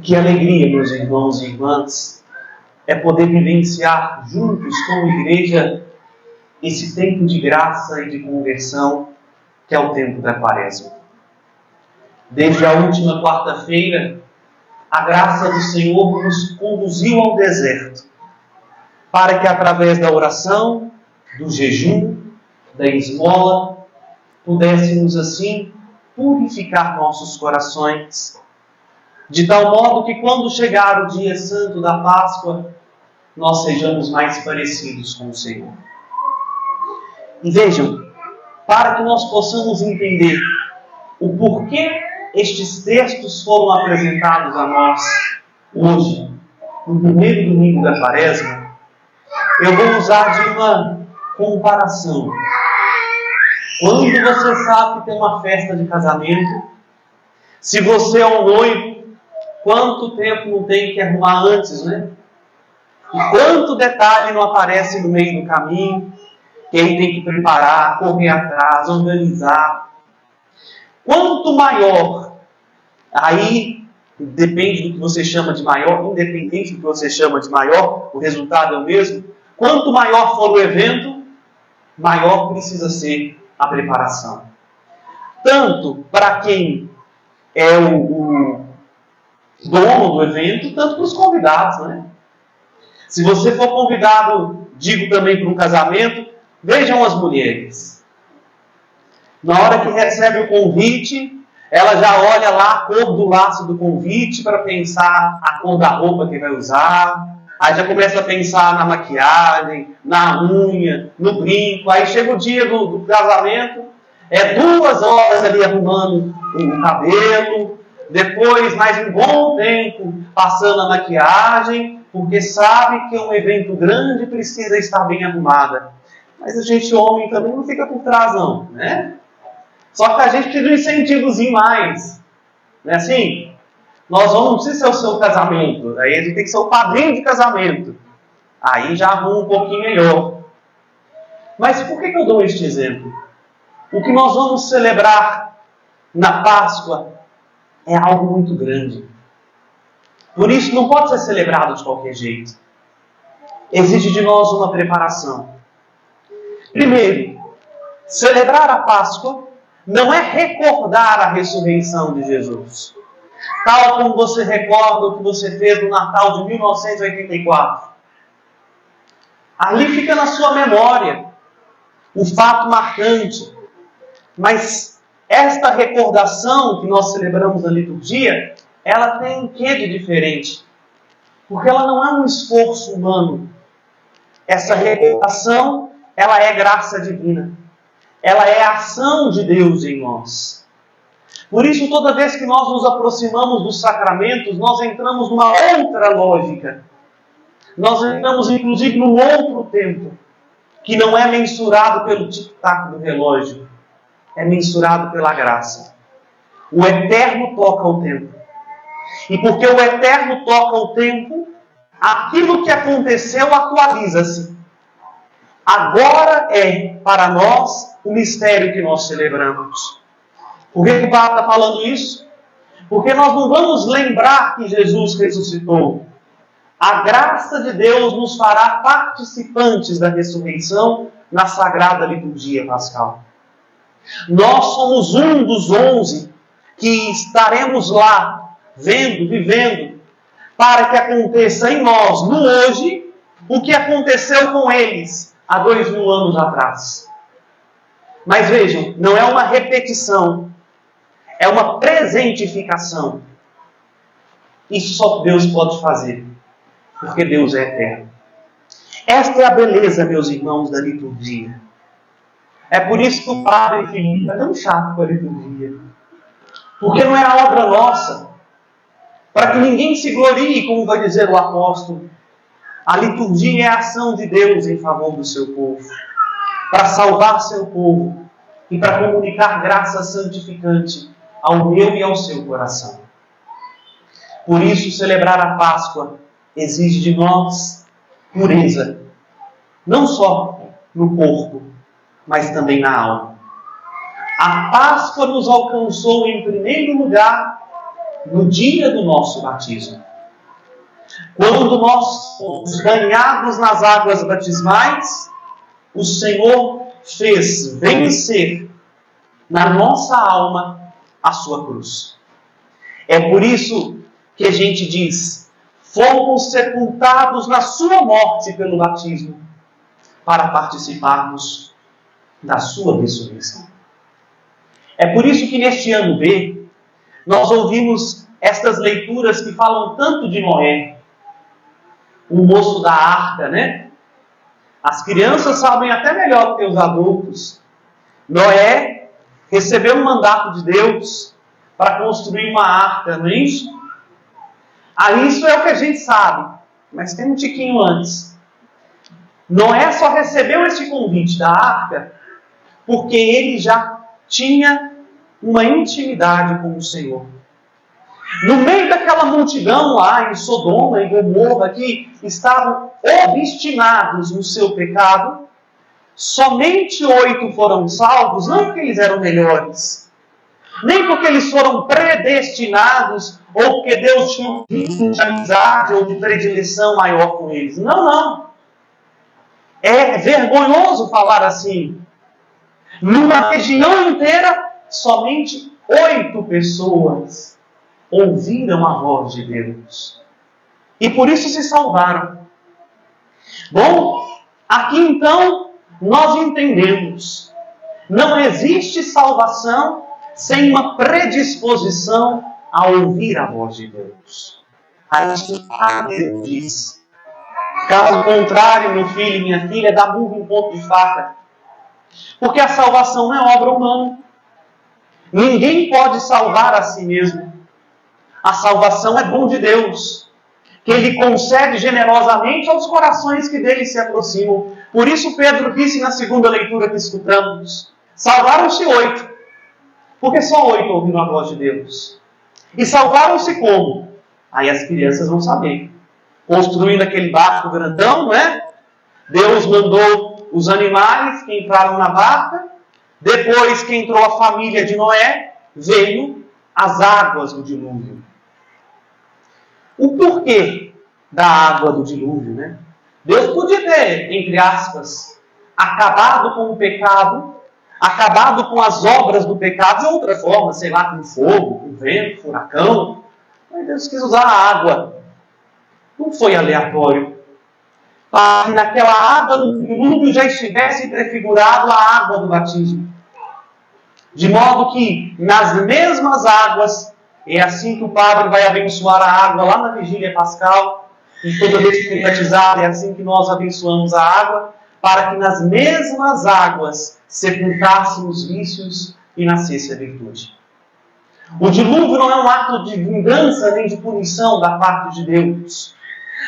Que alegria, meus irmãos e irmãs, é poder vivenciar juntos como igreja esse tempo de graça e de conversão que é o tempo da Quaresma. Desde a última quarta-feira, a graça do Senhor nos conduziu ao deserto, para que através da oração, do jejum, da esmola, pudéssemos assim purificar nossos corações, de tal modo que quando chegar o dia santo da Páscoa, nós sejamos mais parecidos com o Senhor. E vejam, para que nós possamos entender o porquê estes textos foram apresentados a nós hoje, no primeiro domingo da Quaresma, eu vou usar de uma comparação. Quando você sabe que tem uma festa de casamento, se você é um noivo, quanto tempo não tem que arrumar antes, né? E quanto detalhe não aparece no meio do caminho, que aí tem que preparar, correr atrás, organizar. Quanto maior, aí depende do que você chama de maior, independente do que você chama de maior, o resultado é o mesmo. Quanto maior for o evento, maior precisa ser a preparação. Tanto para quem é o dono do evento, tanto para os convidados, né? Se você for convidado, digo também para um casamento, vejam as mulheres. Na hora que recebe o convite, ela já olha lá a cor do laço do convite para pensar a cor da roupa que vai usar. Aí já começa a pensar na maquiagem, na unha, no brinco. Aí chega o dia do casamento, 2 horas ali arrumando o cabelo, depois mais um bom tempo passando a maquiagem, porque sabe que é um evento grande e precisa estar bem arrumada. Mas a gente, homem, também não fica por trás, não, né? Só que a gente precisa de um incentivozinho mais. Não é assim? Nós vamos, não precisa ser o seu casamento. Aí a gente tem que ser o padrinho de casamento. Aí já arruma um pouquinho melhor. Mas por que eu dou este exemplo? O que nós vamos celebrar na Páscoa é algo muito grande. Por isso não pode ser celebrado de qualquer jeito. Exige de nós uma preparação. Primeiro, celebrar a Páscoa não é recordar a ressurreição de Jesus. Tal como você recorda o que você fez no Natal de 1984. Ali fica na sua memória o fato marcante. Mas esta recordação que nós celebramos na liturgia, ela tem um quê de diferente? Porque ela não é um esforço humano. Essa recordação, ela é graça divina. Ela é a ação de Deus em nós. Por isso, toda vez que nós nos aproximamos dos sacramentos, nós entramos numa outra lógica. Nós entramos, inclusive, num outro tempo, que não é mensurado pelo tic-tac do relógio, é mensurado pela graça. O eterno toca o tempo. E porque o eterno toca o tempo, aquilo que aconteceu atualiza-se. Agora é, para nós, o mistério que nós celebramos. Por que o Papa está falando isso? Porque nós não vamos lembrar que Jesus ressuscitou. A graça de Deus nos fará participantes da ressurreição na Sagrada Liturgia Pascal. Nós somos um dos 11 que estaremos lá, vendo, vivendo, para que aconteça em nós, no hoje, o que aconteceu com eles há 2000 anos atrás. Mas vejam, não é uma repetição, é uma presentificação. Isso só Deus pode fazer, porque Deus é eterno. Esta é a beleza, meus irmãos, da liturgia. É por isso que o Padre Filipe é tão chato com a liturgia. Porque não é a obra nossa. Para que ninguém se glorie, como vai dizer o apóstolo. A liturgia é a ação de Deus em favor do seu povo. Para salvar seu povo. E para comunicar graça santificante ao meu e ao seu coração. Por isso, celebrar a Páscoa exige de nós pureza. Não só no corpo, mas também na alma. A Páscoa nos alcançou em primeiro lugar no dia do nosso batismo. Quando nós fomos banhados nas águas batismais, o Senhor fez vencer na nossa alma a sua cruz. É por isso que a gente diz: fomos sepultados na sua morte pelo batismo, para participarmos da sua ressurreição. É por isso que neste ano B, nós ouvimos estas leituras que falam tanto de Noé, o moço da arca, né? As crianças sabem até melhor do que os adultos. Noé recebeu um mandato de Deus para construir uma arca, não é isso? Isso é o que a gente sabe, mas tem um tiquinho antes. Noé só recebeu esse convite da arca porque ele já tinha uma intimidade com o Senhor. No meio daquela multidão lá em Sodoma e Gomorra que estavam obstinados no seu pecado, somente 8 foram salvos, não porque eles eram melhores, nem porque eles foram predestinados, ou porque Deus tinha um vínculo de amizade ou de predileção maior com eles. Não, não. É vergonhoso falar assim. Numa região inteira, somente 8 pessoas ouviram a voz de Deus. E por isso se salvaram. Bom, aqui então nós entendemos. Não existe salvação sem uma predisposição a ouvir a voz de Deus. Aí Deus diz: caso contrário, meu filho e minha filha, dá burro em ponto de faca. Porque a salvação não é obra humana. Ninguém pode salvar a si mesmo. A salvação é dom de Deus, que Ele concede generosamente aos corações que dele se aproximam. Por isso Pedro disse na segunda leitura que escutamos: salvaram-se 8, porque só 8 ouviram a voz de Deus. E salvaram-se como? Aí as crianças vão saber. Construindo aquele barco grandão, não é? Deus mandou os animais que entraram na barca. Depois que entrou a família de Noé, veio as águas do dilúvio. O porquê da água do dilúvio, né? Deus podia ter, entre aspas, acabado com o pecado, acabado com as obras do pecado de outra forma, sei lá, com fogo, com vento, furacão. Mas Deus quis usar a água. Não foi aleatório. Para que naquela água do dilúvio já estivesse prefigurado a água do batismo. De modo que nas mesmas águas, é assim que o padre vai abençoar a água lá na vigília pascal, e toda vez que é batizado, é assim que nós abençoamos a água, para que nas mesmas águas sepultássemos vícios e nascesse a virtude. O dilúvio não é um ato de vingança nem de punição da parte de Deus,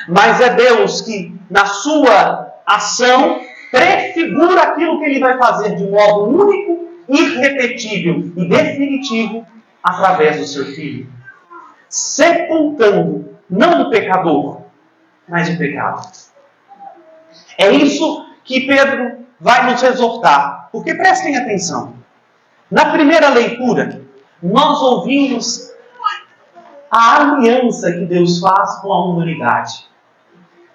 mas é Deus que, na sua ação, prefigura aquilo que Ele vai fazer de modo único, irrepetível e definitivo através do seu Filho, sepultando não o pecador, mas o pecado. É isso que Pedro vai nos exortar, porque prestem atenção. Na primeira leitura, nós ouvimos a aliança que Deus faz com a humanidade.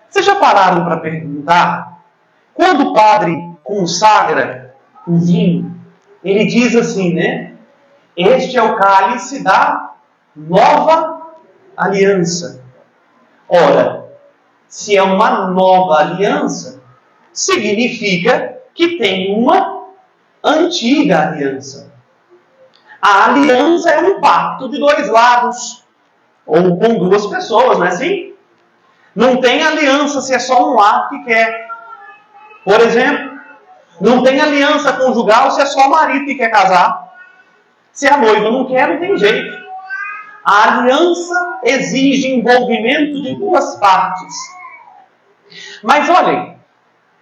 Vocês já pararam para perguntar? Quando o padre consagra o vinho, ele diz assim, né? Este é o cálice da nova aliança. Ora, se é uma nova aliança, significa que tem uma antiga aliança. A aliança é um pacto de 2 lados, ou com 2 pessoas, não é assim? Não tem aliança se é só um lado que quer. Por exemplo, não tem aliança conjugal se é só o marido que quer casar. Se a noiva não quer, não tem jeito. A aliança exige envolvimento de 2 partes. Mas olhem,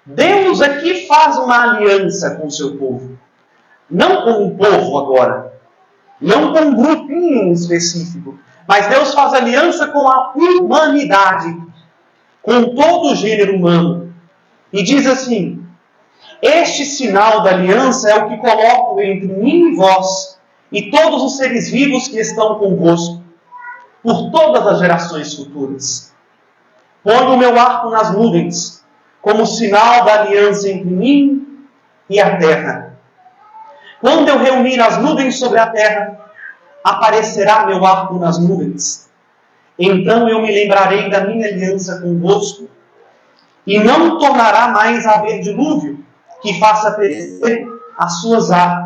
Deus aqui faz uma aliança com o seu povo. Não com um povo agora. Não com um grupinho específico. Mas Deus faz aliança com a humanidade. Com todo o gênero humano. E diz assim: este sinal da aliança é o que coloco entre mim e vós, e todos os seres vivos que estão convosco. por todas as gerações futuras. Ponho o meu arco nas nuvens, como sinal da aliança entre mim e a terra. Quando eu reunir as nuvens sobre a terra, aparecerá meu arco nas nuvens. Então eu me lembrarei da minha aliança convosco, e não tornará mais a haver dilúvio, que faça perecer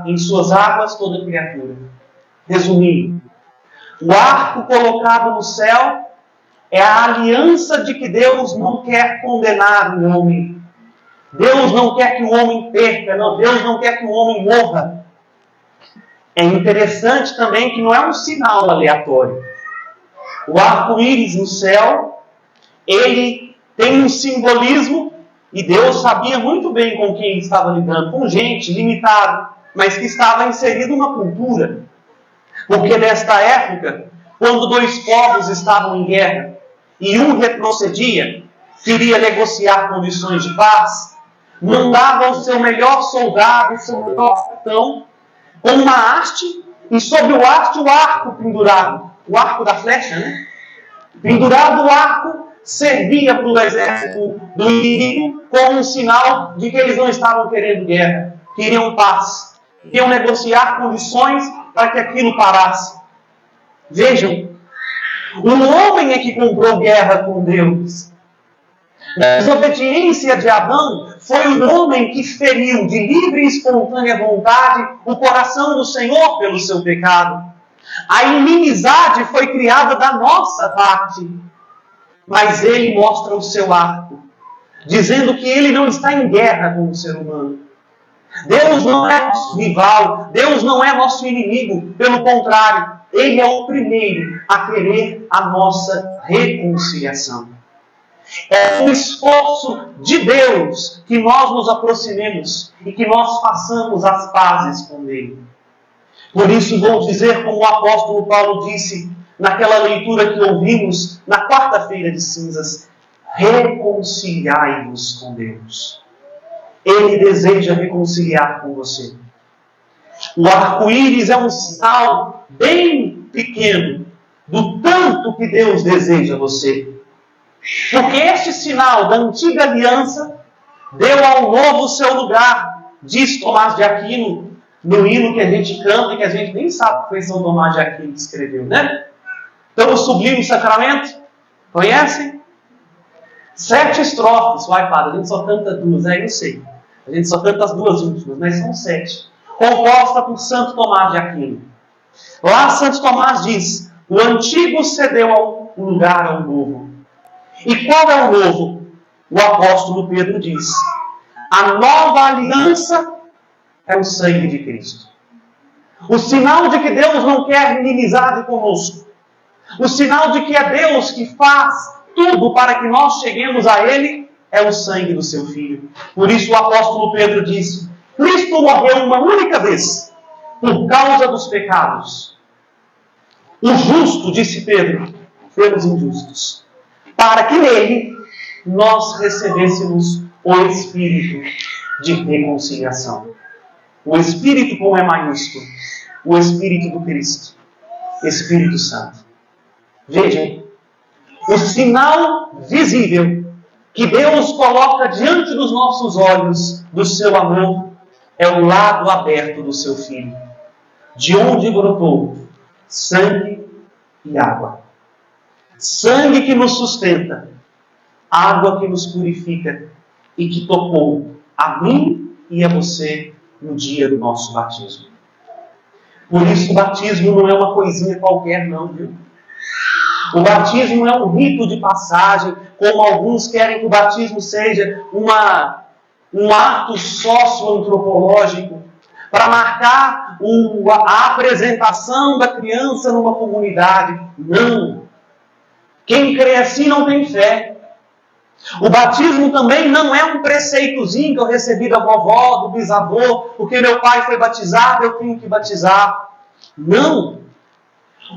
em suas águas toda criatura. Resumindo, o arco colocado no céu é a aliança de que Deus não quer condenar o homem. Deus não quer que o homem perca, Deus não quer que o homem morra. É interessante também que não é um sinal aleatório. O arco-íris no céu, ele tem um simbolismo, e Deus sabia muito bem com quem estava lidando, com gente limitada, mas que estava inserido numa cultura. Porque nesta época, quando dois povos estavam em guerra, e um retrocedia, queria negociar condições de paz, mandava o seu melhor soldado, o seu melhor capitão, com uma haste, e sobre o haste o arco pendurado. O arco da flecha, né? Pendurado o arco, servia para o exército do inimigo como um sinal de que eles não estavam querendo guerra, queriam paz, queriam negociar condições para que aquilo parasse. Vejam, o homem é que comprou guerra com Deus. A desobediência de Adão foi o homem que feriu de livre e espontânea vontade o coração do Senhor pelo seu pecado. A inimizade foi criada da nossa parte. Mas ele mostra o seu arco, dizendo que ele não está em guerra com o ser humano. Deus não é nosso rival, Deus não é nosso inimigo, pelo contrário, Ele é o primeiro a querer a nossa reconciliação. É um esforço de Deus que nós nos aproximemos e que nós façamos as pazes com Ele. Por isso vou dizer como o apóstolo Paulo disse naquela leitura que ouvimos na quarta-feira de cinzas: reconciliai-vos com Deus. Ele deseja reconciliar com você. O arco-íris é um sinal bem pequeno do tanto que Deus deseja você. Porque este sinal da antiga aliança deu ao novo seu lugar, diz Tomás de Aquino, no hino que a gente canta e que a gente nem sabe que foi São Tomás de Aquino que escreveu, né? Então, o Sublime Sacramento, conhecem? 7 estrofes, vai padre, a gente só canta 2, aí eu sei. A gente só canta as 2 últimas, mas são 7. Composta por Santo Tomás de Aquino. Lá Santo Tomás diz: o antigo cedeu o lugar ao novo. E qual é o novo? O apóstolo Pedro diz: a nova aliança é o sangue de Cristo. O sinal de que Deus não quer inimizade conosco. O sinal de que é Deus que faz tudo para que nós cheguemos a Ele é o sangue do seu Filho. Por isso o apóstolo Pedro diz: Cristo morreu uma única vez por causa dos pecados. O justo, disse Pedro, pelos injustos, para que nele nós recebêssemos o Espírito de reconciliação. O Espírito com E maiúsculo, o Espírito do Cristo, Espírito Santo. Vejam, o sinal visível que Deus coloca diante dos nossos olhos do seu amor é o lado aberto do seu Filho, de onde brotou sangue e água. Sangue que nos sustenta, água que nos purifica e que tocou a mim e a você no dia do nosso batismo. Por isso o batismo não é uma coisinha qualquer, não, viu? O batismo é um rito de passagem, como alguns querem que o batismo seja um ato socioantropológico, para marcar a apresentação da criança numa comunidade. Não! Quem crê assim não tem fé. O batismo também não é um preceitozinho que eu recebi da vovó, do bisavô, porque meu pai foi batizado, eu tenho que batizar. Não!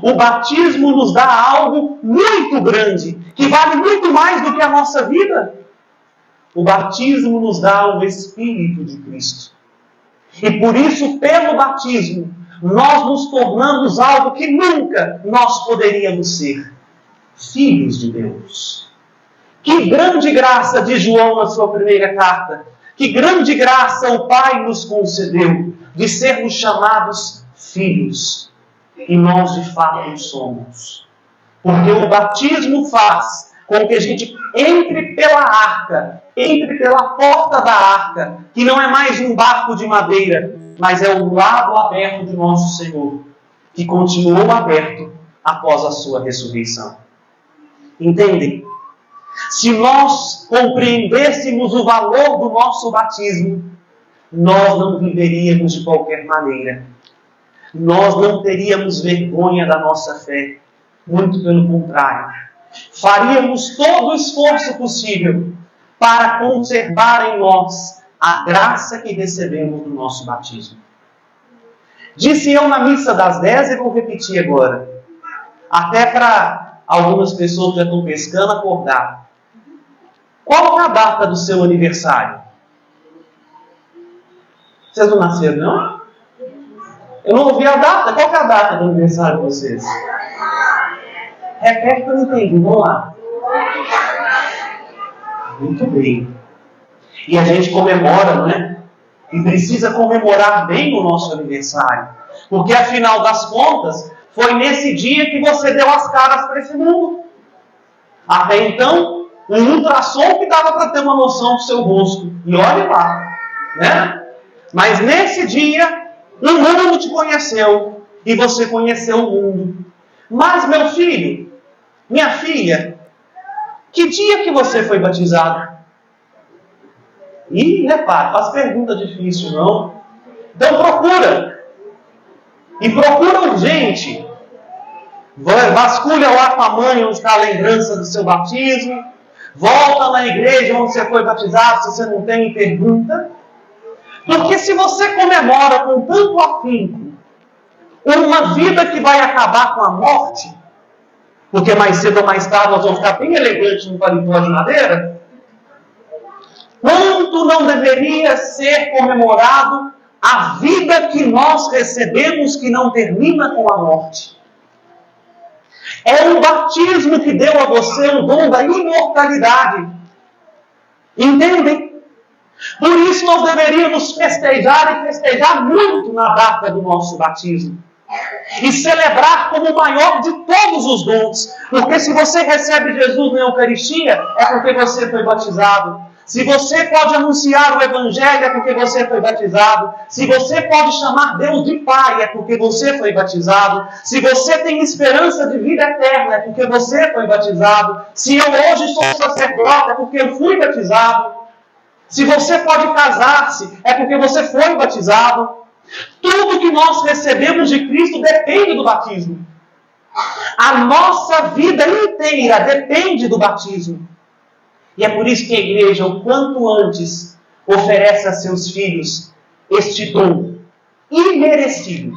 O batismo nos dá algo muito grande, que vale muito mais do que a nossa vida. O batismo nos dá o Espírito de Cristo. E por isso, pelo batismo, nós nos tornamos algo que nunca nós poderíamos ser: filhos de Deus. Que grande graça, diz João na sua primeira carta, que grande graça o Pai nos concedeu de sermos chamados filhos. E nós de fato somos. Porque o batismo faz com que a gente entre pela arca, entre pela porta da arca, que não é mais um barco de madeira, mas é o lado aberto de nosso Senhor, que continuou aberto após a sua ressurreição. Entendem? Se nós compreendêssemos o valor do nosso batismo, nós não viveríamos de qualquer maneira. Nós não teríamos vergonha da nossa fé. Muito pelo contrário. Faríamos todo o esforço possível para conservar em nós a graça que recebemos do nosso batismo. Disse eu na missa das 10 e vou repetir agora. Até para algumas pessoas que já estão pescando acordar. Qual é a data do seu aniversário? Vocês não nasceram, não? Eu não ouvi a data. Qual é a data do aniversário de vocês? Repete que eu não entendi. Vamos lá. Muito bem. E a gente comemora, não é? E precisa comemorar bem o nosso aniversário. Porque, afinal das contas, foi nesse dia que você deu as caras para esse mundo. Até então, um ultrassom que dava para ter uma noção do seu rosto. E olhe lá. Né? Mas nesse dia, o mundo te conheceu. E você conheceu o mundo. Mas, meu filho, minha filha, que dia que você foi batizado? Ih, repara, faz pergunta difícil, não? Então procura. E procura urgente. Vasculha lá com a mãe onde está a lembrança do seu batismo. Volta na igreja onde você foi batizado, se você não tem, pergunta. Porque se você comemora com tanto afinco uma vida que vai acabar com a morte, porque mais cedo ou mais tarde nós vamos ficar bem elegantes no paletó de madeira, quanto não deveria ser comemorado a vida que nós recebemos que não termina com a morte. É o batismo que deu a você o dom da imortalidade. Entendem? Por isso nós deveríamos festejar e festejar muito na data do nosso batismo. E celebrar como o maior de todos os dons. Porque se você recebe Jesus na Eucaristia, é porque você foi batizado. Se você pode anunciar o Evangelho, é porque você foi batizado. Se você pode chamar Deus de Pai, é porque você foi batizado. Se você tem esperança de vida eterna, é porque você foi batizado. Se eu hoje sou sacerdote, é porque eu fui batizado. Se você pode casar-se, é porque você foi batizado. Tudo que nós recebemos de Cristo depende do batismo. A nossa vida inteira depende do batismo. E é por isso que a igreja, o quanto antes, oferece a seus filhos este dom imerecido.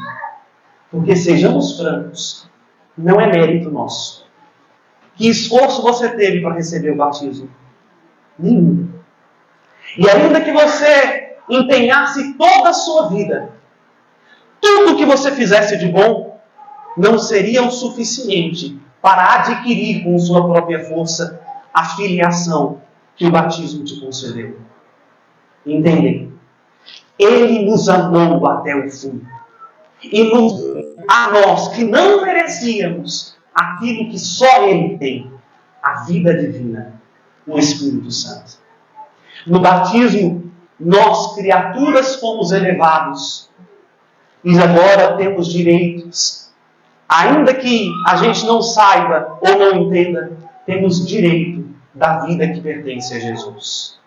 Porque, sejamos francos, não é mérito nosso. Que esforço você teve para receber o batismo? Nenhum. E ainda que você empenhasse toda a sua vida, tudo que você fizesse de bom, não seria o suficiente para adquirir com sua própria força a filiação que o batismo te concedeu. Entendem? Ele nos amou até o fim. E a nós que não merecíamos aquilo que só Ele tem, a vida divina, o Espírito Santo. No batismo, nós, criaturas, fomos elevados. E agora temos direitos. Ainda que a gente não saiba ou não entenda, temos direito da vida que pertence a Jesus.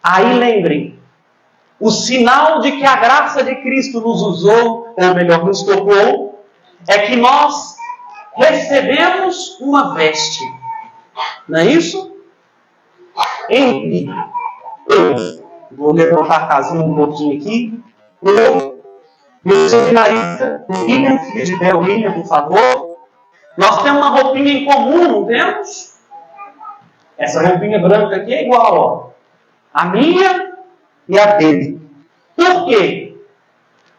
Aí lembrem, o sinal de que a graça de Cristo nos usou, ou melhor, nos tocou, é que nós recebemos uma veste. Não é isso? Vou levantar a casinha um pouquinho aqui. Meu seminarista, William, por favor. Nós temos uma roupinha em comum, não temos? Essa roupinha branca aqui é igual, ó. A minha e a dele. Por quê?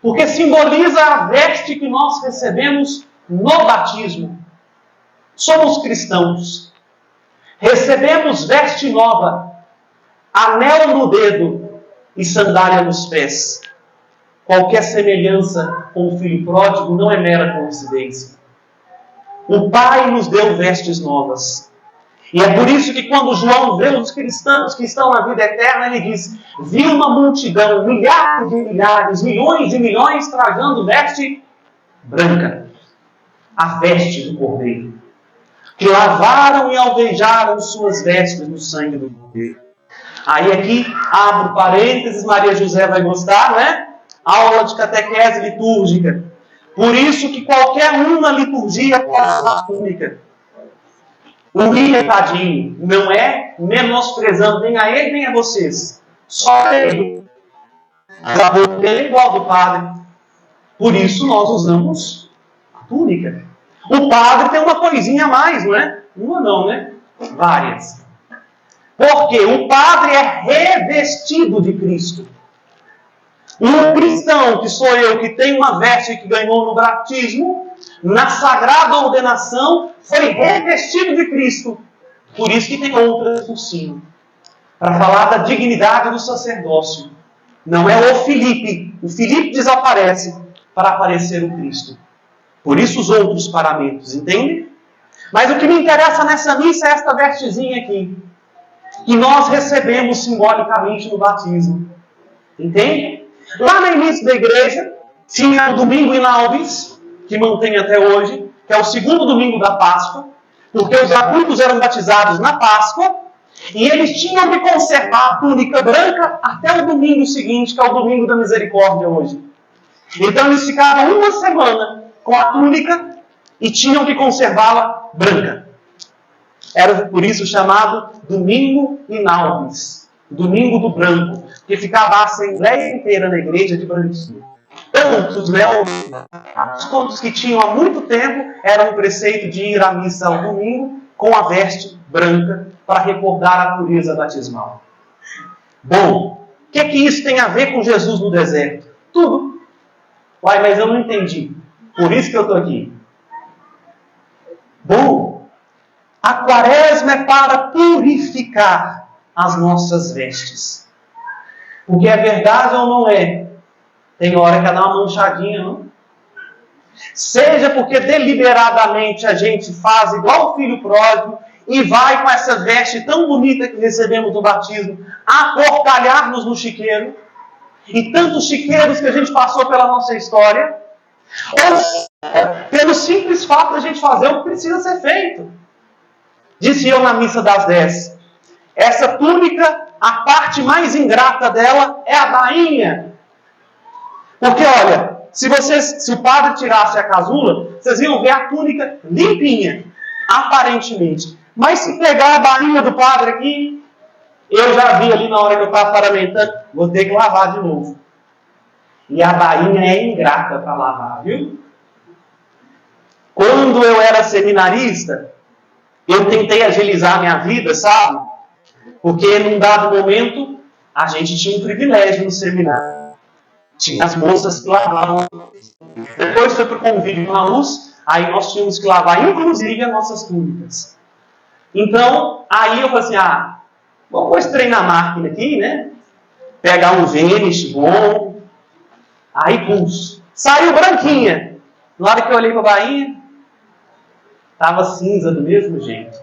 Porque simboliza a veste que nós recebemos no batismo. Somos cristãos. Recebemos veste nova, anel no dedo e sandália nos pés. Qualquer semelhança com o filho pródigo não é mera coincidência. O Pai nos deu vestes novas. E é por isso que quando João vê os cristãos que estão na vida eterna, ele diz: vi uma multidão, milhares de milhares, milhões de milhões, trajando veste branca. A veste do Cordeiro. Que lavaram e alvejaram suas vestes no sangue do Cordeiro. Aí aqui, abro parênteses, Maria José vai gostar, né? Aula de catequese litúrgica. Por isso que qualquer um na liturgia pode usar túnica. Humilha, tadinho. Não é menosprezando nem a ele nem a vocês. Só ele. A roupa é igual do padre. Por isso nós usamos a túnica. O padre tem uma coisinha a mais, não é? Uma não, né? Várias. Porque o padre é revestido de Cristo. Um cristão, que sou eu, que tem uma veste que ganhou no batismo, na sagrada ordenação, foi revestido de Cristo. Por isso que tem outras por cima. Para falar da dignidade do sacerdócio. Não é o Filipe. O Filipe desaparece para aparecer o Cristo. Por isso os outros paramentos, entende? Mas o que me interessa nessa missa é esta vestezinha aqui. Que nós recebemos simbolicamente no batismo. Entende? Lá no início da igreja, tinha o domingo in Laudis, que mantém até hoje, que é o segundo domingo da Páscoa, porque os adultos eram batizados na Páscoa, e eles tinham que conservar a túnica branca até o domingo seguinte, que é o domingo da misericórdia hoje. Então eles ficavam uma semana com a túnica e tinham que conservá-la branca. Era por isso chamado Domingo in Laudis, Domingo do Branco, que ficava a assembleia inteira na igreja de branquinho. Tantos quantos que tinham há muito tempo era um preceito de ir à missa ao domingo com a veste branca para recordar a pureza batismal. Bom, o que isso tem a ver com Jesus no deserto? Tudo. Uai, mas eu não entendi. Por isso que eu estou aqui. Bom, a quaresma é para purificar as nossas vestes. Porque é verdade ou não é? Tem hora que dá uma manchadinha, não? Seja porque deliberadamente a gente faz igual o filho pródigo e vai com essa veste tão bonita que recebemos no batismo aporcalhar-nos no chiqueiro, e tantos chiqueiros que a gente passou pela nossa história, ou pelo simples fato de a gente fazer o que precisa ser feito. Disse eu na missa das 10. Essa túnica, a parte mais ingrata dela é a bainha. Porque, olha, se o padre tirasse a casula, vocês iam ver a túnica limpinha, aparentemente. Mas se pegar a bainha do padre aqui, eu já vi ali na hora que eu estava paramentando, vou ter que lavar de novo. E a bainha é ingrata para lavar, viu? Quando eu era seminarista, eu tentei agilizar minha vida, sabe? Porque num dado momento, a gente tinha um privilégio no seminário. Tinha as moças que lavavam. Depois foi para o convívio na luz, aí nós tínhamos que lavar, inclusive, as nossas túnicas. Então, aí eu falei assim, vamos treinar a máquina aqui, né? Pegar um Vênus bom. Aí, pulso. Saiu branquinha. Na hora que eu olhei para a bainha, estava cinza do mesmo jeito.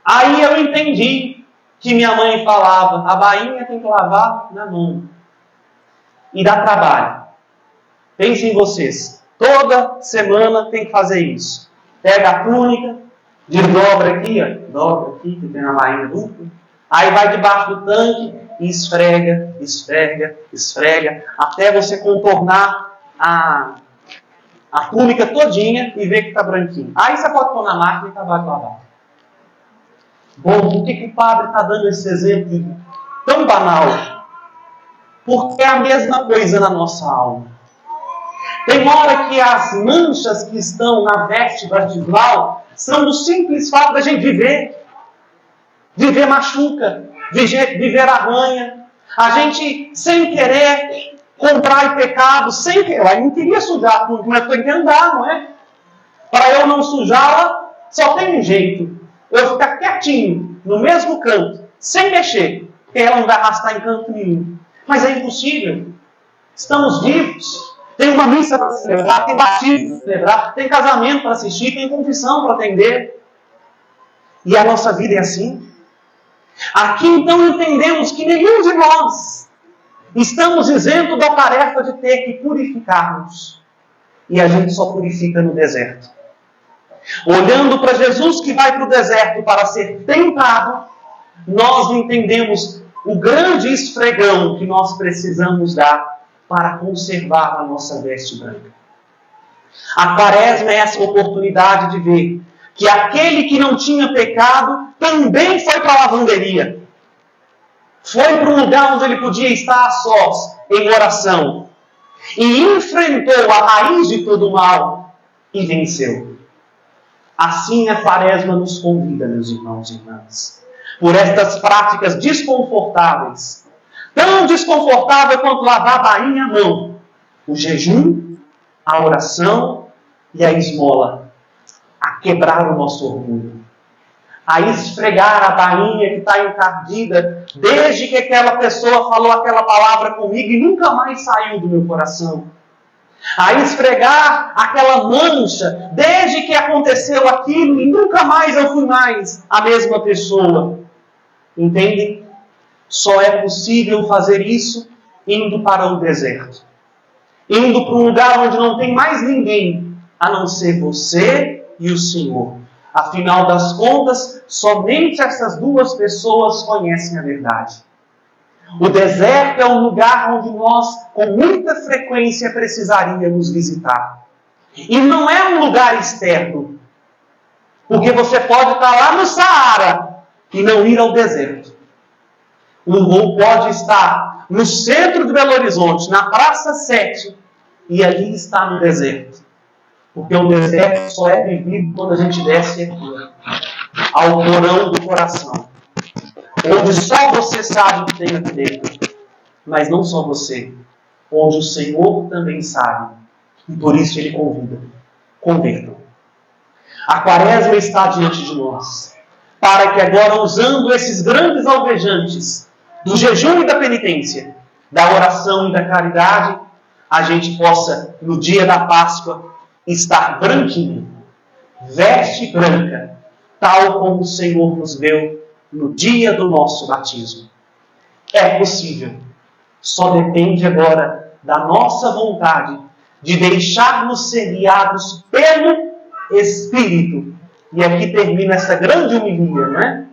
Aí eu entendi que minha mãe falava, a bainha tem que lavar na mão. E dá trabalho. Pensem em vocês. Toda semana tem que fazer isso. Pega a túnica, desdobra aqui, dobra aqui, que tem a bainha dupla. Aí vai debaixo do tanque e esfrega, esfrega, esfrega, até você contornar a túnica todinha e ver que está branquinho. Aí você pode pôr na máquina e acabar de lavar. Bom, por que o padre está dando esse exemplo tão banal? Porque é a mesma coisa na nossa alma. Tem hora que as manchas que estão na veste batismal são do simples fato da gente viver. Viver machuca, viver arranha. A gente, sem querer, Comprai pecado sem que ela não queria sujar tudo, mas tem que andar, não é? Para eu não sujá-la, só tem um jeito. Eu ficar quietinho, no mesmo canto, sem mexer, porque ela não vai arrastar em canto nenhum. Mas é impossível. Estamos vivos. Tem uma missa para celebrar, tem batismo para celebrar, tem casamento para assistir, tem confissão para atender. E a nossa vida é assim. Aqui então entendemos que nenhum de nós estamos isentos da tarefa de ter que purificar-nos. E a gente só purifica no deserto. Olhando para Jesus que vai para o deserto para ser tentado, nós entendemos o grande esfregão que nós precisamos dar para conservar a nossa veste branca. A Quaresma é essa oportunidade de ver que aquele que não tinha pecado também foi para a lavanderia. Foi para um lugar onde ele podia estar a sós, em oração. E enfrentou a raiz de todo o mal e venceu. Assim a Quaresma nos convida, meus irmãos e irmãs, por estas práticas desconfortáveis, tão desconfortável quanto lavar a bainha à mão, o jejum, a oração e a esmola, a quebrar o nosso orgulho, a esfregar a bainha que está encardida desde que aquela pessoa falou aquela palavra comigo e nunca mais saiu do meu coração. A esfregar aquela mancha desde que aconteceu aquilo e nunca mais eu fui mais a mesma pessoa. Entende? Só é possível fazer isso indo para o deserto. Indo para um lugar onde não tem mais ninguém a não ser você e o Senhor. Afinal das contas, somente essas duas pessoas conhecem a verdade. O deserto é um lugar onde nós, com muita frequência, precisaríamos visitar. E não é um lugar externo. Porque você pode estar lá no Saara e não ir ao deserto. Ou pode estar no centro de Belo Horizonte, na Praça 7, e ali está no deserto. Porque o deserto só é vivido quando a gente desce aqui, ao porão do coração. Onde só você sabe o que tem aqui dentro. Mas não só você. Onde o Senhor também sabe. E por isso Ele convida. Convertam. A Quaresma está diante de nós. Para que agora, usando esses grandes alvejantes do jejum e da penitência, da oração e da caridade, a gente possa, no dia da Páscoa, estar branquinho, veste branca, tal como o Senhor nos deu no dia do nosso batismo. É possível. Só depende agora da nossa vontade de deixarmos ser guiados pelo Espírito. E aqui termina essa grande homilia, não é?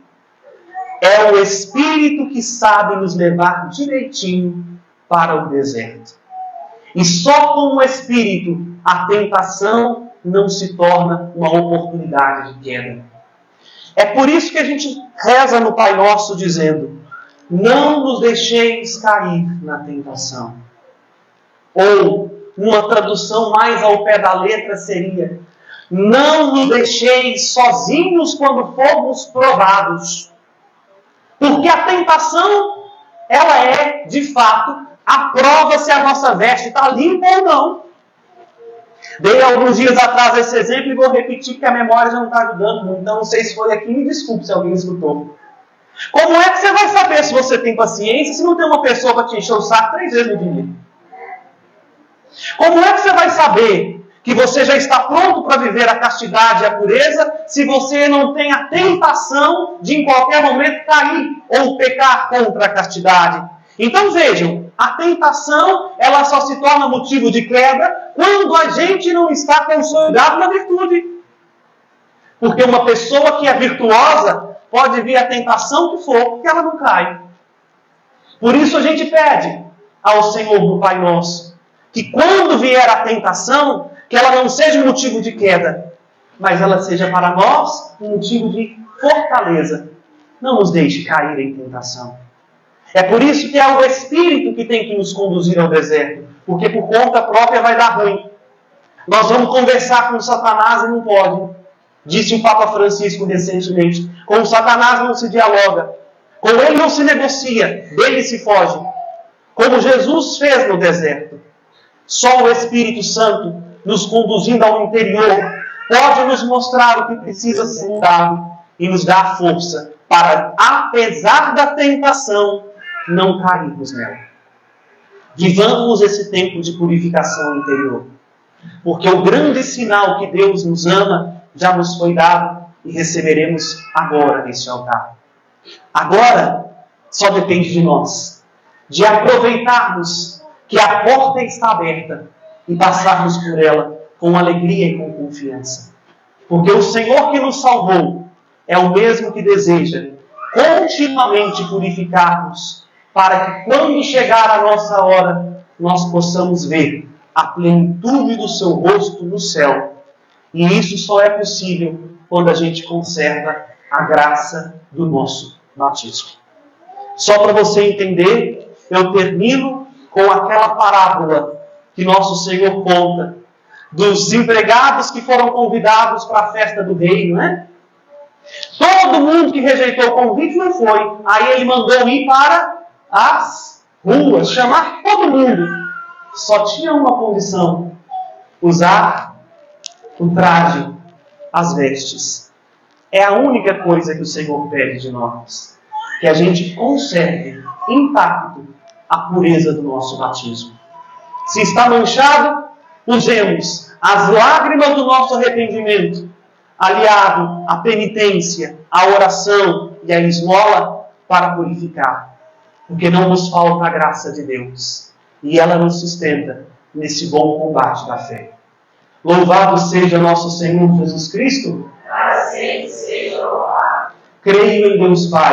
É o Espírito que sabe nos levar direitinho para o deserto. E só com o Espírito a tentação não se torna uma oportunidade de queda. É por isso que a gente reza no Pai Nosso dizendo: não nos deixeis cair na tentação. Ou, uma tradução mais ao pé da letra seria: não nos deixeis sozinhos quando formos provados. Porque a tentação, ela é, de fato, a prova se a nossa veste está limpa ou não. Dei alguns dias atrás esse exemplo e vou repetir porque a memória já não está ajudando muito. Então não sei se foi aqui, me desculpe se alguém escutou. Como é que você vai saber se você tem paciência se não tem uma pessoa para te encher o saco 3 vezes no dia? Como é que você vai saber que você já está pronto para viver a castidade e a pureza se você não tem a tentação de em qualquer momento cair ou pecar contra a castidade? Então vejam, a tentação ela só se torna motivo de queda quando a gente não está consolidado na virtude. Porque uma pessoa que é virtuosa pode vir a tentação que for, que ela não cai. Por isso a gente pede ao Senhor do Pai Nosso que quando vier a tentação, que ela não seja um motivo de queda, mas ela seja para nós um motivo de fortaleza. Não nos deixe cair em tentação. É por isso que é o Espírito que tem que nos conduzir ao deserto, porque por conta própria vai dar ruim. Nós vamos conversar com Satanás e não pode. Disse o Papa Francisco recentemente: com o Satanás não se dialoga, com ele não se negocia, dele se foge. como Jesus fez no deserto. Só o Espírito Santo, nos conduzindo ao interior, pode nos mostrar o que precisa ser mudado e nos dar força para, apesar da tentação, não cairmos nela. Vivamos esse tempo de purificação interior, porque o grande sinal que Deus nos ama já nos foi dado e receberemos agora neste altar. Agora, só depende de nós, de aproveitarmos que a porta está aberta e passarmos por ela com alegria e com confiança. Porque o Senhor que nos salvou é o mesmo que deseja continuamente purificar-nos, para que quando chegar a nossa hora, nós possamos ver a plenitude do seu rosto no céu. E isso só é possível quando a gente conserva a graça do nosso batismo. Só para você entender, eu termino com aquela parábola que nosso Senhor conta dos empregados que foram convidados para a festa do rei, não é? Todo mundo que rejeitou o convite não foi. Aí ele mandou ir para as ruas, chamar todo mundo. Só tinha uma condição: usar o traje, as vestes. É a única coisa que o Senhor pede de nós, que a gente conserve intacto a pureza do nosso batismo. Se está manchado, usemos as lágrimas do nosso arrependimento, aliado à penitência, à oração e à esmola, para purificar. Porque não nos falta a graça de Deus, e ela nos sustenta nesse bom combate da fé. Louvado seja nosso Senhor Jesus Cristo. Assim seja louvado. Creio em Deus Pai,